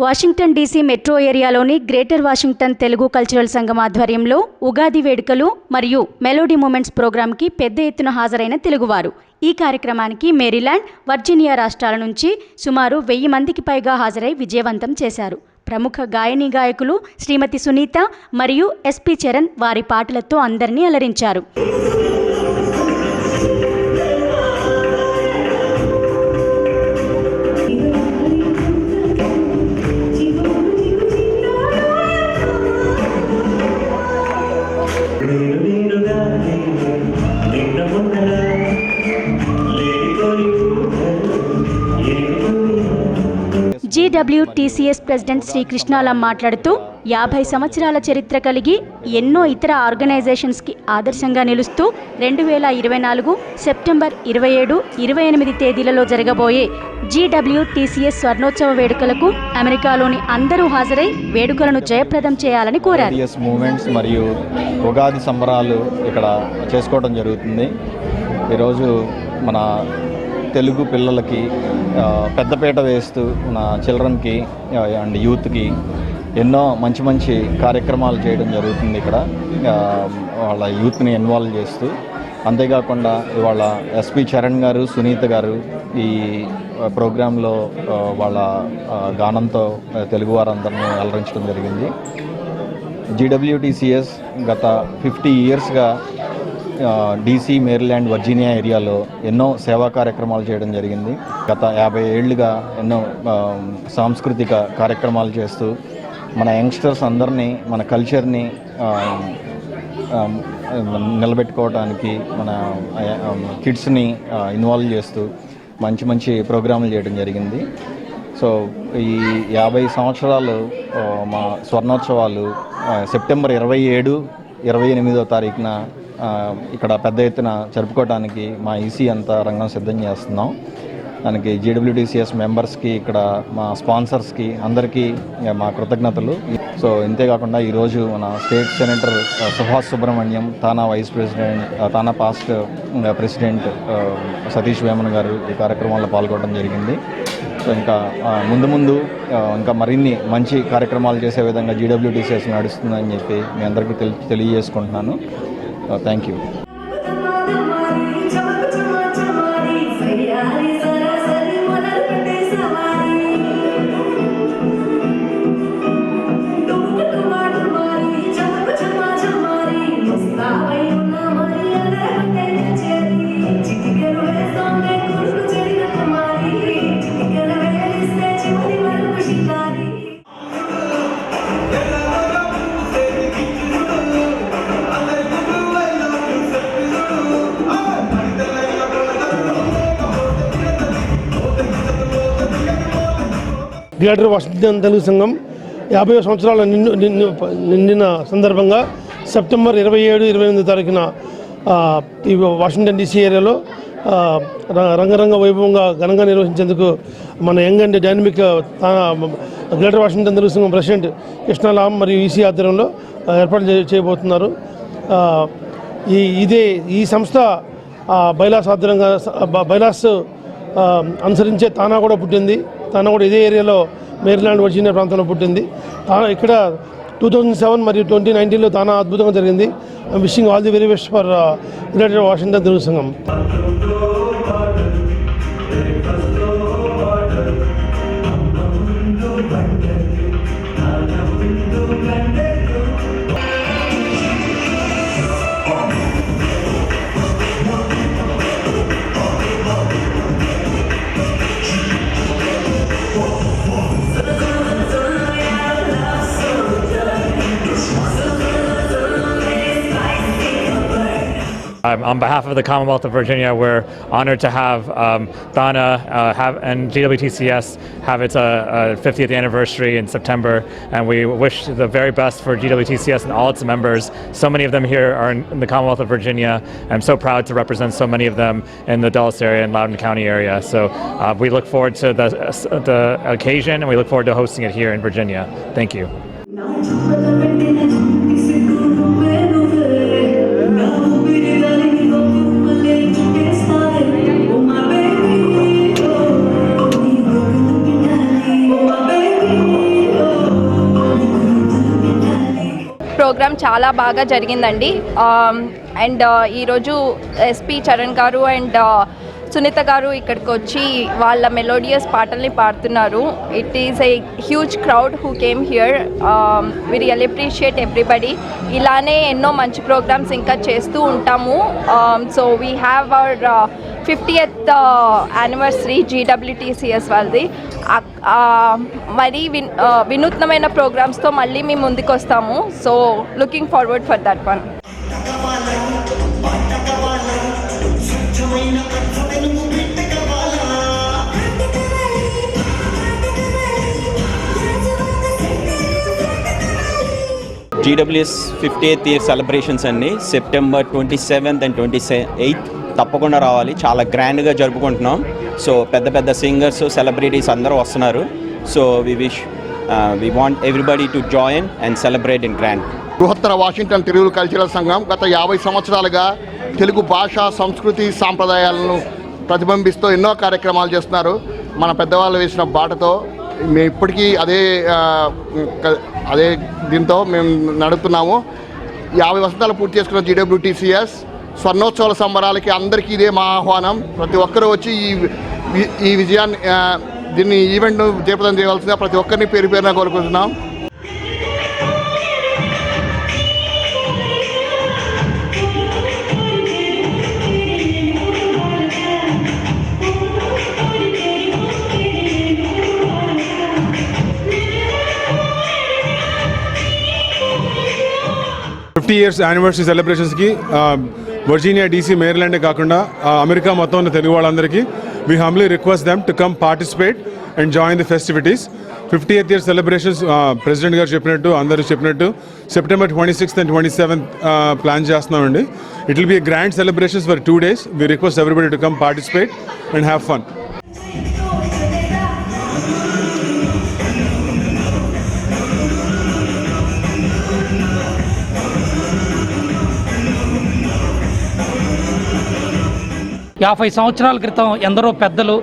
Washington DC metro ఏరియాలోని greater Washington Telugu cultural సంఘం ఆధ్వర్యంలో ఉగాది వేడుకలు మరియు మెలోడీ మూమెంట్స్ ప్రోగ్రాంకి పెద్ద ఎత్తున హాజరైన తెలుగువారు. ఈ కార్యక్రమానికి మేరీల్యాండ్, వర్జీనియా రాష్ట్రాల నుంచి సుమారు 1000 మందికి పైగా హాజరై విజయవంతం చేశారు. ప్రముఖ గాయని గాయకులు శ్రీమతి సునీత మరియు ఎస్పి చరణ్ వారి పాటలతో అందరినీ అలరించారు. GWTCS ప్రెసిడెంట్ శ్రీ కృష్ణాల మాట్లాడుతూ 50 సంవత్సరాల చరిత్ర కలిగి ఎన్నో ఇతర ఆర్గనైజేషన్స్కి ఆదర్శంగా నిలుస్తూ 2024 సెప్టెంబర్ 27, 28 తేదీలలో జరగబోయే GWTCS స్వర్ణోత్సవ వేడుకలకు అమెరికాలోని అందరూ హాజరై వేడుకలను జయప్రదం చేయాలని కోరారు. మూమెంట్స్ మరియు ఉగాది సంబరాలు ఇక్కడ చేసుకోవడం జరుగుతుంది. ఈరోజు మన తెలుగు పిల్లలకి పెద్దపీట వేస్తూ మన చిల్డ్రన్కి అండ్ యూత్కి ఎన్నో మంచి మంచి కార్యక్రమాలు చేయడం జరుగుతుంది. ఇక్కడ వాళ్ళ యూత్ని ఇన్వాల్వ్ చేస్తూ, అంతేకాకుండా ఇవాళ ఎస్పి చరణ్ గారు, సునీత గారు ఈ ప్రోగ్రాంలో వాళ్ళ గానంతో తెలుగు వారందరినీ అలరించడం జరిగింది. GWTCS గత 50 ఇయర్స్గా DC, మేరీల్యాండ్, వర్జీనియా ఏరియాలో ఎన్నో సేవా కార్యక్రమాలు చేయడం జరిగింది. గత 50 ఏళ్ళుగా ఎన్నో సాంస్కృతిక కార్యక్రమాలు చేస్తూ మన యంగ్స్టర్స్ అందరినీ, మన కల్చర్ని నిలబెట్టుకోవడానికి మన కిడ్స్ని ఇన్వాల్వ్ చేస్తూ మంచి మంచి ప్రోగ్రాములు చేయడం జరిగింది. సో ఈ 50 సంవత్సరాలు మా స్వర్ణోత్సవాలు సెప్టెంబర్ 27, 28వ తారీఖున ఇక్కడ పెద్ద ఎత్తున జరుపుకోవడానికి మా ఈసీ అంతా రంగం సిద్ధం చేస్తున్నాం. దానికి GWTCS మెంబర్స్కి, ఇక్కడ మా స్పాన్సర్స్కి అందరికీ మా కృతజ్ఞతలు. సో ఇంతేకాకుండా ఈరోజు మన స్టేట్ సెనేటర్ సుభాష్ సుబ్రహ్మణ్యం, తానా వైస్ ప్రెసిడెంట్, తానా పాస్ట్ ప్రెసిడెంట్ సతీష్ వేమన్ గారు ఈ కార్యక్రమాల్లో పాల్గొనడం జరిగింది. సో ఇంకా ముందు ఇంకా మరిన్ని మంచి కార్యక్రమాలు చేసే విధంగా GWTCS నడుస్తుందని చెప్పి మీ అందరికీ తెలియజేసుకుంటున్నాను. Thank you. Greater Washington Telugu సంఘం 50 సంవత్సరాల నిండిన సందర్భంగా సెప్టెంబర్ 27, 28 తారీఖున ఈ వాషింగ్టన్ DC ఏరియాలో రంగరంగ వైభవంగా ఘనంగా నిర్వహించేందుకు మన young and dynamic greater Washington Telugu సంఘం ప్రెసిడెంట్ కృష్ణాలాం మరియు ఈసీ ఆధ్వర్యంలో ఏర్పాటు చేయబోతున్నారు. ఈ సంస్థ బైలాస్ ఆధ్వర్యంగా బైలాస్ అనుసరించే తానా కూడా పుట్టింది. తానా కూడా ఇదే ఏరియాలో మేరీల్యాండ్, వర్జీనియా ప్రాంతంలో పుట్టింది. ఇక్కడ 2007 మరియు 2019లో తానా అద్భుతంగా జరిగింది. I'm wishing all the very best for greater Washington Telugu సంఘం. On behalf of the Commonwealth of Virginia, we're honored to have Thana and GWTCS have its 50th anniversary in September, and we wish the very best for GWTCS and all its members. So many of them here are in the Commonwealth of Virginia. I'm so proud to represent so many of them in the Dulles area and Loudoun County area. So we look forward to the occasion, and we look forward to hosting it here in Virginia. Thank you. Oh my baby. Programme చాలా బాగా జరిగిందండి. And ఈరోజు SP Charan గారు and Sunitha గారు ఇక్కడికి వచ్చి వాళ్ళ melodious పాటల్ని పాడుతున్నారు. It is a huge crowd who came here. We really appreciate everybody. ఇలానే ఎన్నో మంచి ప్రోగ్రామ్స్ ఇంకా చేస్తూ ఉంటాము. So we have our 50th anniversary GWTCS వాళ్ళది. మరి వినూత్నమైన ప్రోగ్రామ్స్తో మళ్ళీ మేము ముందుకు వస్తాము. So looking forward for that one. GWS 50th year celebrations అండి. September 27th and 28th తప్పకుండా రావాలి. చాలా గ్రాండ్గా జరుపుకుంటున్నాం. సో పెద్ద పెద్ద సింగర్స్, సెలబ్రిటీస్ అందరూ వస్తున్నారు. So we want everybody to join and celebrate in grand. బృహత్తర వాషింగ్టన్ తెలుగు కల్చరల్ సంఘం గత 50 సంవత్సరాలుగా తెలుగు భాష, సంస్కృతి, సాంప్రదాయాలను ప్రతిబింబిస్తూ ఎన్నో కార్యక్రమాలు చేస్తున్నారు. మన పెద్దవాళ్ళు వేసిన బాటతో మేము ఇప్పటికీ అదే దీంతో మేము నడుపుతున్నాము. 50 వసంతాలు పూర్తి చేసుకున్న GWTCS స్వర్ణోత్సవాల సంబరాలకి అందరికీ ఇదే మా ఆహ్వానం. ప్రతి ఒక్కరూ వచ్చి ఈ విజయాన్ని, దీన్ని ఈవెంట్ను జయప్రదం చేయవలసిందిగా ప్రతి ఒక్కరిని పేరు పేరున కోరుకుంటున్నాం. years యానివర్సరీ సెలబ్రేషన్స్కి వర్జీనియా, DC, మేరీల్యాండే కాకుండా అమెరికా మొత్తం ఉన్న తెలుగు వాళ్ళందరికీ we humbly request them to come participate and join the festivities. 50th year celebrations president గారు చెప్పినట్టు, అందరూ చెప్పినట్టు September 26th and 27th plan చేస్తున్నామండి. It will be a grand celebrations for 2 days. We request everybody to come participate and have fun. యాభై సంవత్సరాల క్రితం ఎందరో పెద్దలు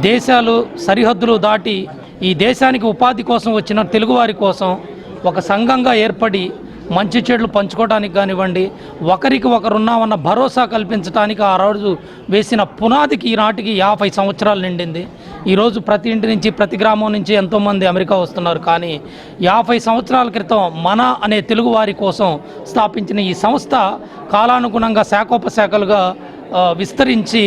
దేశాలు సరిహద్దులు దాటి ఈ దేశానికి ఉపాధి కోసం వచ్చిన తెలుగువారి కోసం ఒక సంఘంగా ఏర్పడి మంచి చెడులు పంచుకోవడానికి కానివ్వండి, ఒకరికి ఒకరున్నామన్న భరోసా కల్పించడానికి ఆ రోజు వేసిన పునాదికి ఈనాటికి 50 సంవత్సరాలు నిండింది. ఈరోజు ప్రతి ఇంటి నుంచి, ప్రతి గ్రామం నుంచి ఎంతోమంది అమెరికా వస్తున్నారు. కానీ 50 సంవత్సరాల క్రితం మన అనే తెలుగువారి కోసం స్థాపించిన ఈ సంస్థ కాలానుగుణంగా శాఖోపశాఖలుగా విస్తరించి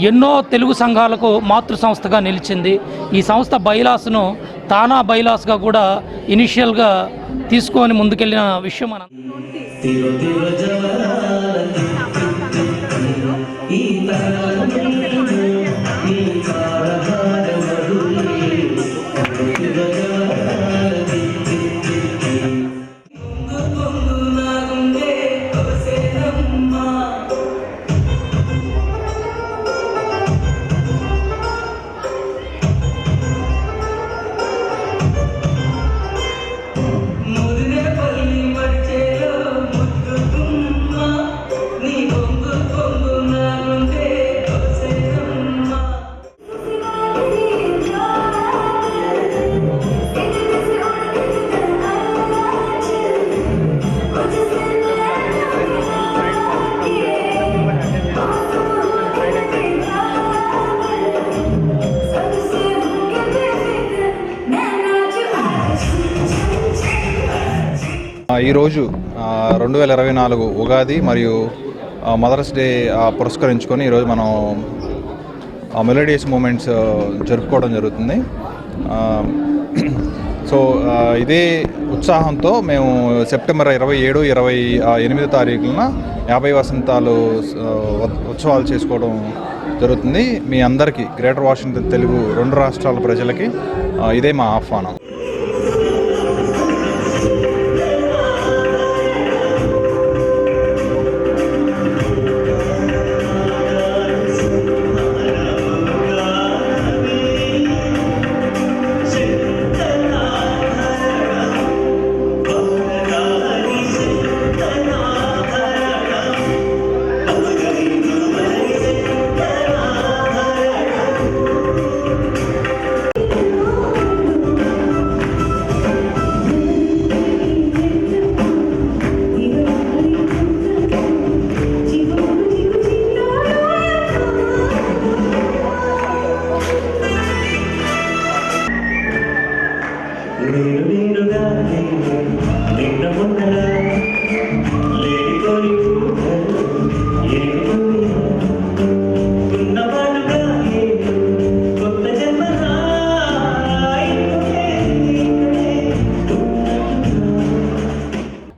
ఎన్నో తెలుగు సంఘాలకు మాతృ సంస్థగా నిలిచింది. ఈ సంస్థ బైలాస్ను తానా బైలాస్గా కూడా ఇనిషియల్గా తీసుకొని ముందుకెళ్ళిన విషయం మనం. ఈరోజు 2024 ఉగాది మరియు మదర్స్ డే పురస్కరించుకొని ఈరోజు మనం మెలోడియస్ మూమెంట్స్ జరుపుకోవడం జరుగుతుంది. సో ఇదే ఉత్సాహంతో మేము సెప్టెంబర్ 27, 28 తారీఖున 50 వసంతాలు ఉత్సవాలు చేసుకోవడం జరుగుతుంది. మీ అందరికీ గ్రేటర్ వాషింగ్టన్ తెలుగు 2 రాష్ట్రాల ప్రజలకి ఇదే మా ఆహ్వానం.